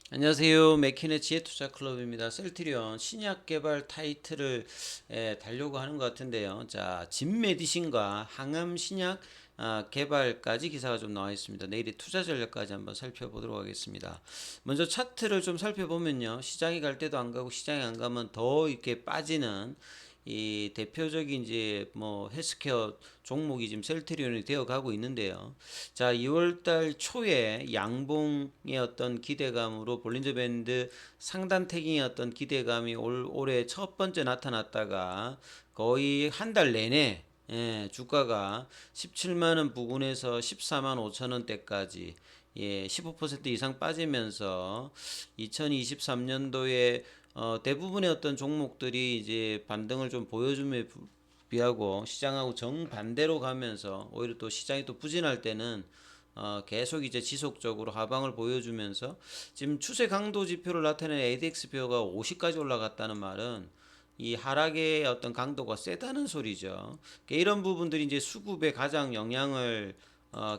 안녕하세요. 맥킨의 지혜투자 클럽입니다. 셀트리온 신약 개발 타이틀을 달려고 하는 것 같은데요. 자, 진 메디신과 항암 신약 개발까지 기사가 좀 나와 있습니다. 내일의 투자 전략까지 한번 살펴보도록 하겠습니다. 먼저 차트를 좀 살펴보면요. 시장이 갈 때도 안 가고 시장이 안 가면 더 이렇게 빠지는 이 대표적인 이제 뭐 헬스케어 종목이 지금 셀트리온이 되어 가고 있는데요. 자, 2월달 초에 양봉의 어떤 기대감으로 볼린저 밴드 상단 태깅의 어떤 기대감이 올해 첫 번째 나타났다가 거의 한 달 내내 주가가 17만 원 부근에서 14만 5천 원대까지 15% 이상 빠지면서 2023년도에 대부분의 어떤 종목들이 이제 반등을 좀 보여줌에 비하고 시장하고 정반대로 가면서 오히려 또 시장이 또 부진할 때는 계속 이제 지속적으로 하방을 보여주면서 지금 추세 강도 지표를 나타내는 ADX표가 50까지 올라갔다는 말은 이 하락의 어떤 강도가 세다는 소리죠. 그러니까 이런 부분들이 이제 수급에 가장 영향을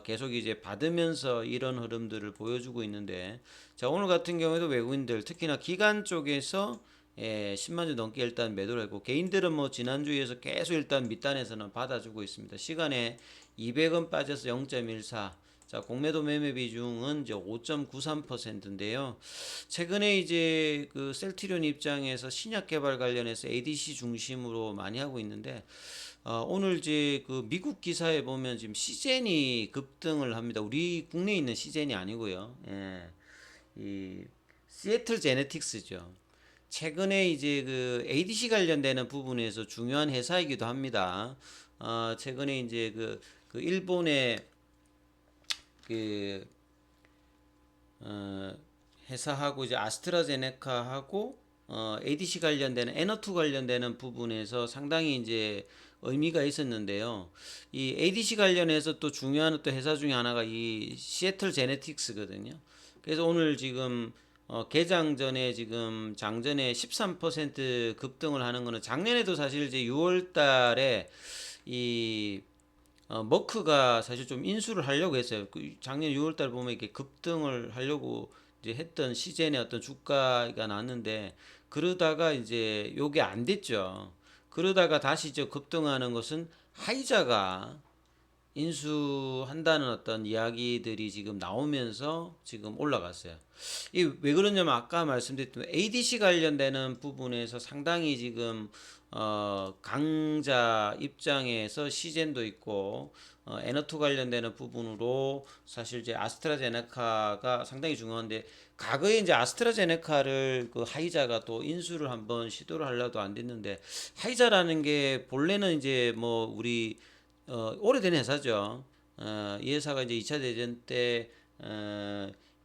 계속 이제 받으면서 이런 흐름들을 보여주고 있는데, 자, 오늘 같은 경우에도 외국인들 특히나 기관 쪽에서 10만 주 넘게 일단 매도를 했고, 개인들은 뭐 지난주에서 계속 일단 밑단에서는 받아주고 있습니다. 시간에 200원 빠져서 0.14. 자, 공매도 매매 비중은 이제 5.93%인데요. 최근에 이제 그 셀트리온 입장에서 신약 개발 관련해서 ADC 중심으로 많이 하고 있는데, 오늘 이제 그 미국 기사에 보면 지금 시젠이 급등을 합니다. 우리 국내에 있는 시젠이 아니고요. 이 시애틀 제네틱스죠. 최근에 이제 그 ADC 관련되는 부분에서 중요한 회사이기도 합니다. 최근에 이제 그 일본의 그 어, 회사하고 이제 아스트라제네카하고 ADC 관련되는 에너투 관련되는 부분에서 상당히 이제 의미가 있었는데요. 이 ADC 관련해서 또 중요한 또 회사 중에 하나가 이 시애틀 제네틱스거든요. 그래서 오늘 지금 개장 전에 지금 장전에 13% 급등을 하는 거는 작년에도 사실 이제 6월 달에 이 머크가 사실 좀 인수를 하려고 했어요. 그 작년 6월달 보면 이렇게 급등을 하려고 이제 했던 시젠의 어떤 주가가 났는데 그러다가 이제 요게 안 됐죠. 그러다가 다시 저 급등하는 것은 하이자가 인수한다는 어떤 이야기들이 지금 나오면서 지금 올라갔어요. 이 왜 그러냐면 아까 말씀드렸던 ADC 관련되는 부분에서 상당히 지금 강자 입장에서 시젠도 있고 에너투 관련되는 부분으로 사실 이제 아스트라제네카가 상당히 중요한데 과거에 이제 아스트라제네카를 그 하이자가 또 인수를 한번 시도를 하려도 안 됐는데 하이자라는 게 본래는 이제 뭐 우리 오래된 회사죠. 이 회사가 이제 2차 대전 때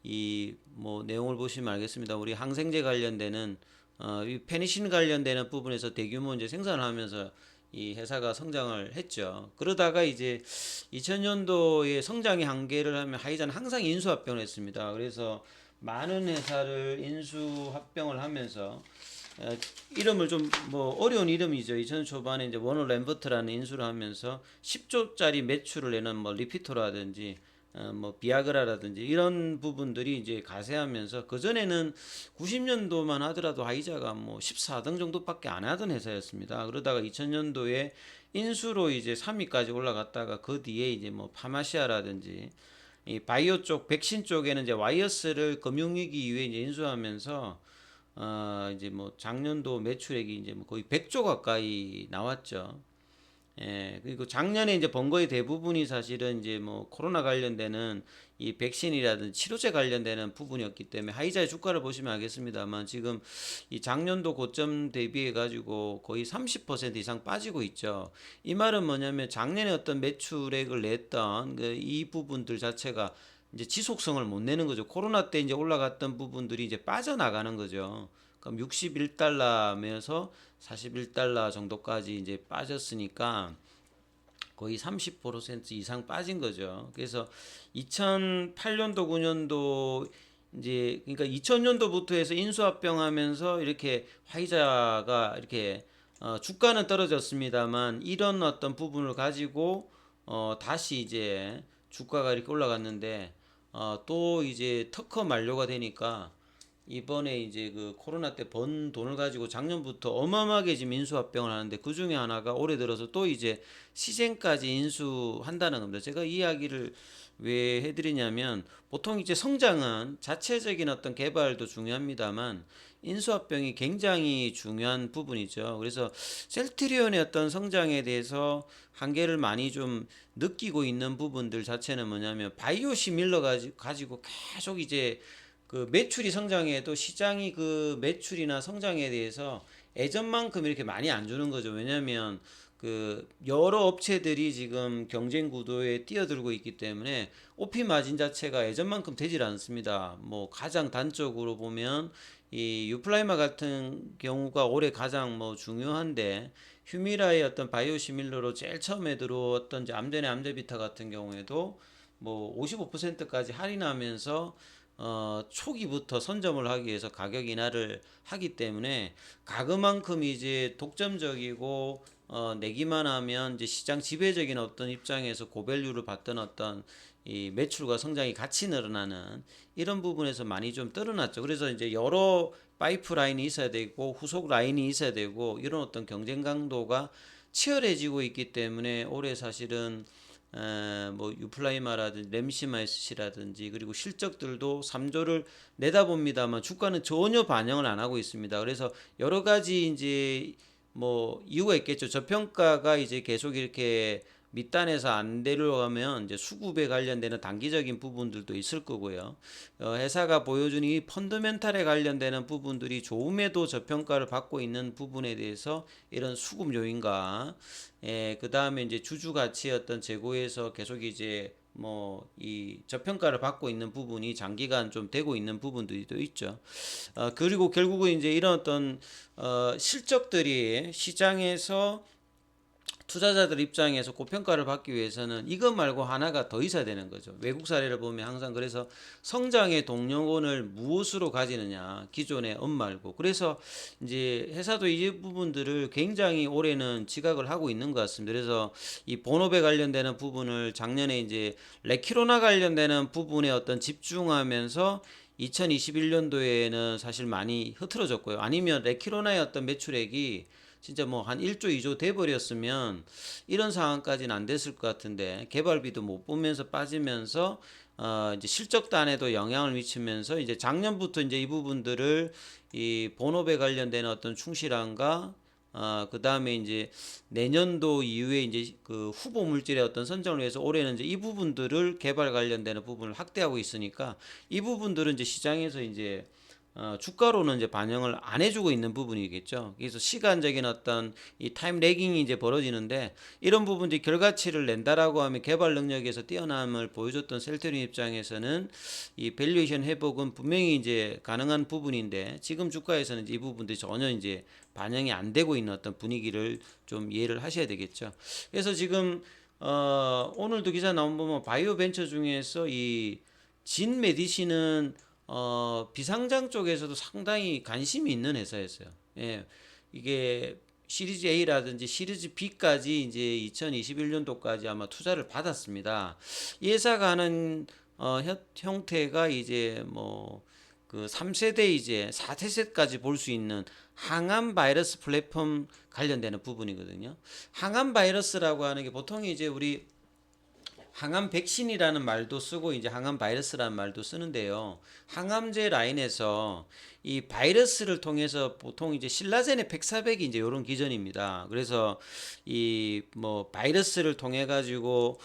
이 뭐 내용을 보시면 알겠습니다. 우리 항생제 관련되는 이 페니신 관련되는 부분에서 대규모 이제 생산을 하면서 이 회사가 성장을 했죠. 그러다가 이제 2000년도에 성장의 한계를 하면 하이자는 항상 인수합병을 했습니다. 그래서 많은 회사를 인수합병을 하면서 이름을 좀 뭐 어려운 이름이죠. 2000년 초반에 이제 워너 램버트라는 인수를 하면서 10조짜리 매출을 내는 뭐 리피토라든지 뭐 비아그라라든지 이런 부분들이 이제 가세하면서 그 전에는 90년도만 하더라도 하이자가 뭐 14등 정도밖에 안 하던 회사였습니다. 그러다가 2000년도에 인수로 이제 3위까지 올라갔다가 그 뒤에 이제 뭐 파마시아라든지 이 바이오 쪽, 백신 쪽에는 이제 와이어스를 금융위기 이후에 이제 인수하면서 이제 뭐 작년도 매출액이 이제 뭐 거의 100조 가까이 나왔죠. 그리고 작년에 이제 번 거의 대부분이 사실은 이제 뭐 코로나 관련되는 이 백신이라든지 치료제 관련되는 부분이었기 때문에 하이자의 주가를 보시면 알겠습니다만 지금 이 작년도 고점 대비해 가지고 거의 30% 이상 빠지고 있죠. 이 말은 뭐냐면 작년에 어떤 매출액을 냈던 그이 부분들 자체가 이제 지속성을 못 내는 거죠. 코로나 때 이제 올라갔던 부분들이 이제 빠져나가는 거죠. 그럼 61달러면서 41달러 정도까지 이제 빠졌으니까 거의 30% 이상 빠진 거죠. 그래서 2008년도 9년도 이제 그러니까 2000년도부터 해서 인수합병하면서 이렇게 화이자가 이렇게 주가는 떨어졌습니다만 이런 어떤 부분을 가지고 다시 이제 주가가 이렇게 올라갔는데 또 이제 특허 만료가 되니까 이번에 이제 그 코로나 때 번 돈을 가지고 작년부터 어마어마하게 지금 인수합병을 하는데 그 중에 하나가 올해 들어서 또 이제 시젠까지 인수한다는 겁니다. 제가 이 이야기를 왜 해드리냐면 보통 이제 성장은 자체적인 어떤 개발도 중요합니다만 인수합병이 굉장히 중요한 부분이죠. 그래서 셀트리온의 어떤 성장에 대해서 한계를 많이 좀 느끼고 있는 부분들 자체는 뭐냐면 바이오시밀러 가지고 계속 이제 그 매출이 성장해도 시장이 그 매출이나 성장에 대해서 예전만큼 이렇게 많이 안 주는 거죠. 왜냐하면 그 여러 업체들이 지금 경쟁 구도에 뛰어들고 있기 때문에 오피 마진 자체가 예전만큼 되질 않습니다. 뭐 가장 단적으로 보면 이 유플라이마 같은 경우가 올해 가장 뭐 중요한데 휴미라의 어떤 바이오시밀러로 제일 처음에 들어왔던 이제 암데네 암데비타 같은 경우에도 뭐 55%까지 할인하면서 초기부터 선점을 하기 위해서 가격 인하를 하기 때문에 가그만큼 이제 독점적이고 내기만 하면 이제 시장 지배적인 어떤 입장에서 고밸류를 받던 어떤 이 매출과 성장이 같이 늘어나는 이런 부분에서 많이 좀 떨어났죠. 그래서 이제 여러 파이프 라인이 있어야 되고 후속 라인이 있어야 되고 이런 어떤 경쟁 강도가 치열해지고 있기 때문에 올해 사실은 뭐 유플라이마라든지 램시마이스라든지 그리고 실적들도 3조를 내다봅니다만 주가는 전혀 반영을 안 하고 있습니다. 그래서 여러 가지 이제 뭐 이유가 있겠죠. 저평가가 이제 계속 이렇게 밑단에서 안 내려가면 이제 수급에 관련되는 단기적인 부분들도 있을 거고요. 회사가 보여준 이 펀더멘탈에 관련되는 부분들이 좋음에도 저평가를 받고 있는 부분에 대해서 이런 수급 요인과 그 다음에 이제 주주 가치의 어떤 재고에서 계속 이제 뭐 이 저평가를 받고 있는 부분이 장기간 좀 되고 있는 부분들이 또 있죠. 그리고 결국은 이제 이런 어떤 실적들이 시장에서 투자자들 입장에서 고평가를 받기 위해서는 이것 말고 하나가 더 있어야 되는 거죠. 외국 사례를 보면 항상 그래서 성장의 동력원을 무엇으로 가지느냐, 기존의 업 말고. 그래서 이제 회사도 이 부분들을 굉장히 올해는 지각을 하고 있는 것 같습니다. 그래서 이 본업에 관련되는 부분을 작년에 이제 레키로나 관련되는 부분에 어떤 집중하면서 2021년도에는 사실 많이 흐트러졌고요. 아니면 레키로나의 어떤 매출액이 진짜 뭐 한 1조, 2조 돼버렸으면 이런 상황까지는 안 됐을 것 같은데 개발비도 못 보면서 빠지면서 이제 실적단에도 영향을 미치면서 이제 작년부터 이제 이 부분들을 이 본업에 관련된 어떤 충실함과 그 다음에 이제 내년도 이후에 이제 그 후보 물질의 어떤 선정을 위해서 올해는 이제 이 부분들을 개발 관련되는 부분을 확대하고 있으니까 이 부분들은 이제 시장에서 이제 주가로는 이제 반영을 안 해주고 있는 부분이겠죠. 그래서 시간적인 어떤 이 타임 레깅이 이제 벌어지는데 이런 부분들이 결과치를 낸다라고 하면 개발 능력에서 뛰어남을 보여줬던 셀트리온 입장에서는 이 밸류에이션 회복은 분명히 이제 가능한 부분인데 지금 주가에서는 이제 이 부분들이 전혀 이제 반영이 안 되고 있는 어떤 분위기를 좀 이해를 하셔야 되겠죠. 그래서 지금 오늘도 기사 나온 보면 바이오 벤처 중에서 이 진 메디신은 비상장 쪽에서도 상당히 관심이 있는 회사였어요. 예, 이게 시리즈 A라든지 시리즈 B까지 이제 2021년도까지 아마 투자를 받았습니다. 이 회사가 하는 형태가 이제 뭐 그 3세대 이제 4세대까지 볼 수 있는 항암 바이러스 플랫폼 관련되는 부분이거든요. 항암 바이러스라고 하는 게 보통 이제 우리 항암 백신이라는 말도 쓰고 이제 항암 바이러스라는 말도 쓰는데요. 항암제 라인에서 이 바이러스를 통해서 보통 이제 신라젠의 팩사백이 이제 이런 기전입니다. 그래서 이 뭐 바이러스를 통해 가지고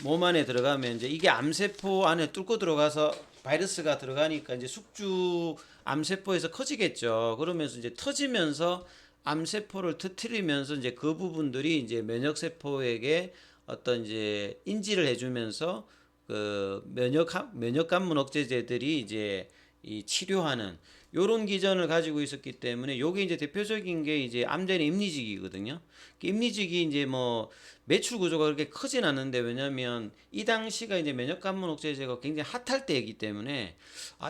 몸 안에 들어가면 이제 이게 암세포 안에 뚫고 들어가서 바이러스가 들어가니까 이제 숙주 암세포에서 커지겠죠. 그러면서 이제 터지면서 암세포를 터트리면서 이제 그 부분들이 이제 면역세포에게 어떤 이제 인지를 해주면서 그 면역 감문 억제제들이 이제 이 치료하는 요런 기전을 가지고 있었기 때문에 요게 이제 대표적인 게 이제 암제는 임리직이거든요. 임리직이 이제 뭐 매출 구조가 그렇게 크진 않는데, 왜냐면 이 당시가 이제 면역관문 억제제가 굉장히 핫할 때이기 때문에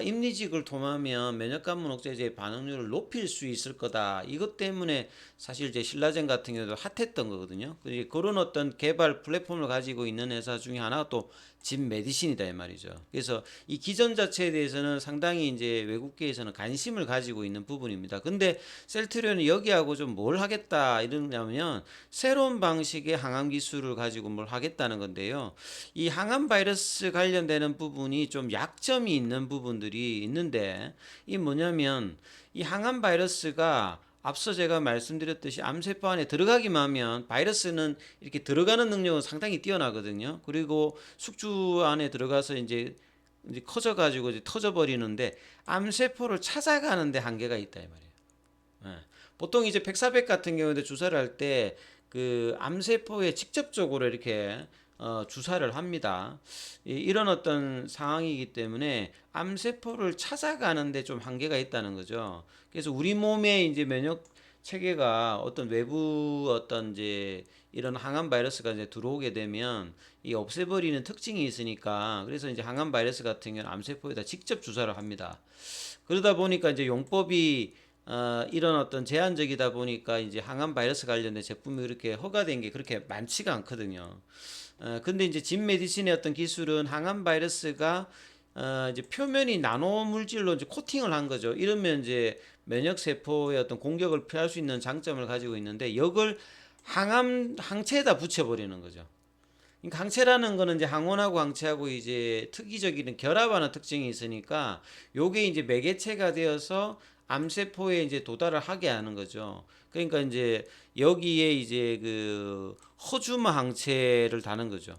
임리직을 통하면 면역관문 억제제의 반응률을 높일 수 있을 거다. 이것 때문에 사실 이제 신라젠 같은 경우도 핫했던 거거든요. 그런 어떤 개발 플랫폼을 가지고 있는 회사 중에 하나가 또 진 메디신이다 이 말이죠. 그래서 이 기전 자체에 대해서는 상당히 이제 외국계에서는 관심을 가지고 있는 부분입니다. 근데 셀트리온이 여기하고 좀 뭘 하겠다 이러냐면 새로운 방식의 항암 기술을 가지고 뭘 하겠다는 건데요. 이 항암 바이러스 관련되는 부분이 좀 약점이 있는 부분들이 있는데, 이 뭐냐면 이 항암 바이러스가 앞서 제가 말씀드렸듯이 암세포 안에 들어가기만 하면 바이러스는 이렇게 들어가는 능력은 상당히 뛰어나거든요. 그리고 숙주 안에 들어가서 이제 커져가지고 이제 터져버리는데, 암세포를 찾아가는데 한계가 있다 이 말이에요. 예. 보통 이제 백사백 같은 경우에 주사를 할 때 그 암세포에 직접적으로 이렇게 주사를 합니다. 이런 어떤 상황이기 때문에 암세포를 찾아가는데 좀 한계가 있다는 거죠. 그래서 우리 몸에 이제 면역 체계가 어떤 외부 어떤 이제 이런 항암 바이러스가 이제 들어오게 되면 이 없애버리는 특징이 있으니까, 그래서 이제 항암 바이러스 같은 경우는 암세포에다 직접 주사를 합니다. 그러다 보니까 이제 용법이 이런 어떤 제한적이다 보니까 이제 항암 바이러스 관련된 제품이 그렇게 허가된 게 그렇게 많지가 않거든요. 근데 이제 진 메디신의 어떤 기술은 항암 바이러스가 이제 표면이 나노 물질로 이제 코팅을 한 거죠. 이러면 이제 면역 세포의 어떤 공격을 피할 수 있는 장점을 가지고 있는데, 이걸 항암 항체에다 붙여버리는 거죠. 그러니까 항체라는 거는 이제 항원하고 항체하고 이제 특이적인 결합하는 특징이 있으니까 요게 이제 매개체가 되어서 암세포에 이제 도달을 하게 하는 거죠. 그러니까 이제 여기에 이제 그 허주마 항체를 다는 거죠.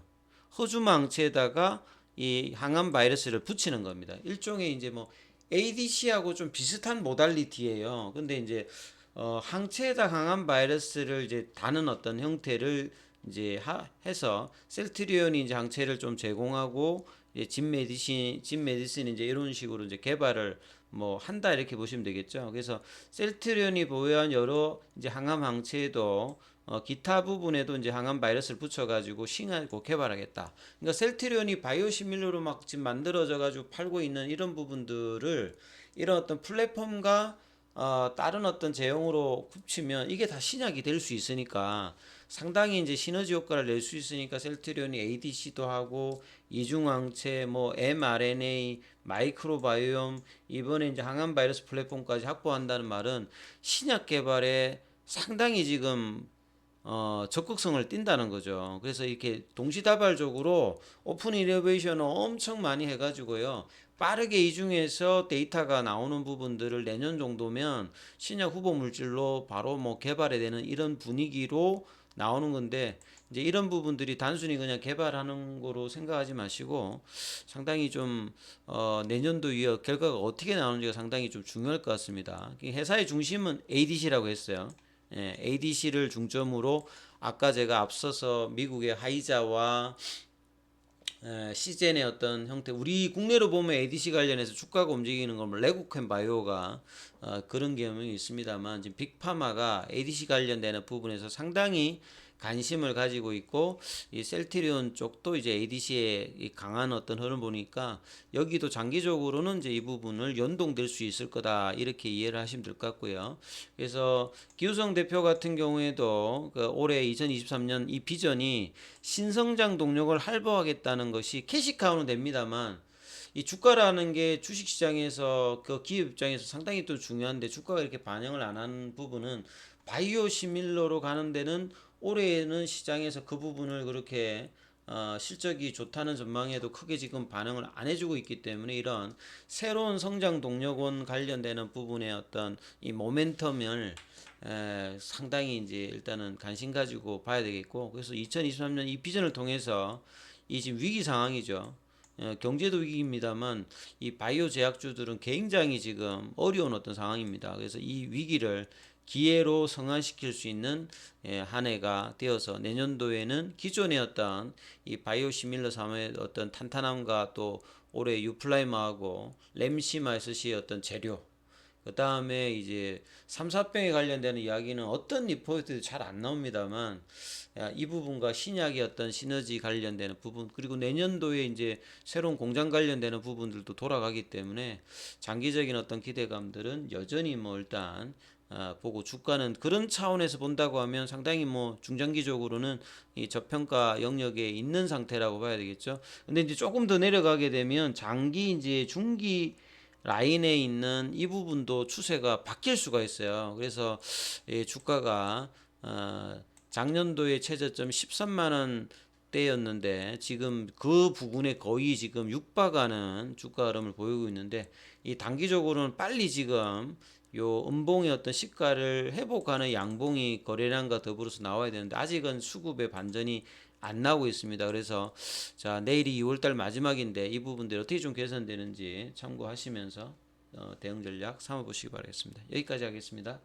허주마 항체에다가 이 항암 바이러스를 붙이는 겁니다. 일종의 이제 뭐 ADC하고 좀 비슷한 모달리티예요. 근데 이제 항체에다 항암 바이러스를 이제 다는 어떤 형태를 이제 해서 셀트리온이 이제 항체를 좀 제공하고, 이제 진 메디신 이제 이런 식으로 이제 개발을 뭐 한다 이렇게 보시면 되겠죠. 그래서 셀트리온이 보유한 여러 이제 항암 항체에도 기타 부분에도 이제 항암 바이러스를 붙여가지고 싱하고 개발하겠다. 그러니까 셀트리온이 바이오시밀러로 막 지금 만들어져 가지고 팔고 있는 이런 부분들을 이런 어떤 플랫폼과 다른 어떤 제형으로 굽히면 이게 다 신약이 될 수 있으니까, 상당히 이제 시너지 효과를 낼 수 있으니까 셀트리온이 ADC도 하고 이중항체, 뭐 mRNA, 마이크로바이옴, 이번에 이제 항암 바이러스 플랫폼까지 확보한다는 말은 신약 개발에 상당히 지금 적극성을 띈다는 거죠. 그래서 이렇게 동시다발적으로 오픈 이노베이션을 엄청 많이 해가지고요. 빠르게 이 중에서 데이터가 나오는 부분들을 내년 정도면 신약 후보 물질로 바로 뭐 개발이 되는 이런 분위기로 나오는 건데, 이제 이런 부분들이 단순히 그냥 개발하는 거로 생각하지 마시고 상당히 좀 내년도 이어 결과가 어떻게 나오는지가 상당히 좀 중요할 것 같습니다. 회사의 중심은 ADC라고 했어요. 예, ADC를 중점으로 아까 제가 앞서서 미국의 하이자와 시젠의 어떤 형태, 우리 국내로 보면 ADC 관련해서 주가가 움직이는 건 뭐 레고캠 바이오가 그런 경험이 있습니다만, 지금 빅파마가 ADC 관련되는 부분에서 상당히 관심을 가지고 있고, 이 셀트리온 쪽도 이제 ADC에 강한 어떤 흐름 보니까 여기도 장기적으로는 이제 이 부분을 연동될 수 있을 거다 이렇게 이해를 하시면 될 것 같고요. 그래서 기우성 대표 같은 경우에도 그 올해 2023년 이 비전이 신성장 동력을 활보하겠다는 것이 캐시카우는 됩니다만, 이 주가라는 게 주식시장에서 그 기업 입장에서 상당히 또 중요한데, 주가가 이렇게 반영을 안 하는 부분은 바이오 시밀러로 가는 데는 올해는 시장에서 그 부분을 그렇게 실적이 좋다는 전망에도 크게 지금 반응을 안 해주고 있기 때문에, 이런 새로운 성장 동력원 관련되는 부분의 어떤 이 모멘텀을 상당히 이제 일단은 관심 가지고 봐야 되겠고, 그래서 2023년 이 비전을 통해서 이 지금 위기 상황이죠. 경제도 위기입니다만 이 바이오 제약주들은 굉장히 지금 어려운 어떤 상황입니다. 그래서 이 위기를 기회로 성화시킬 수 있는 한 해가 되어서, 내년도에는 기존의 어떤 이 바이오 시밀러 사업의 어떤 탄탄함과 또 올해 유플라이마하고 램시마스의 어떤 재료, 그다음에 이제 삼사병에 관련되는 이야기는 어떤 리포트도 잘 안 나옵니다만 이 부분과 신약의 어떤 시너지 관련되는 부분 그리고 내년도에 이제 새로운 공장 관련되는 부분들도 돌아가기 때문에 장기적인 어떤 기대감들은 여전히 뭐 일단 보고 주가는 그런 차원에서 본다고 하면 상당히 뭐 중장기적으로는 이 저평가 영역에 있는 상태라고 봐야 되겠죠. 근데 이제 조금 더 내려가게 되면 장기 이제 중기 라인에 있는 이 부분도 추세가 바뀔 수가 있어요. 그래서 주가가 작년도에 최저점 13만 원 대였는데 지금 그 부근에 거의 지금 육박하는 주가 흐름을 보이고 있는데 이 단기적으로는 빨리 지금 요 음봉의 어떤 시가를 회복하는 양봉이 거래량과 더불어서 나와야 되는데 아직은 수급의 반전이 안 나오고 있습니다. 그래서 자 내일이 2월달 마지막인데 이 부분들 어떻게 좀 개선되는지 참고하시면서 대응 전략 삼아보시기 바라겠습니다. 여기까지 하겠습니다.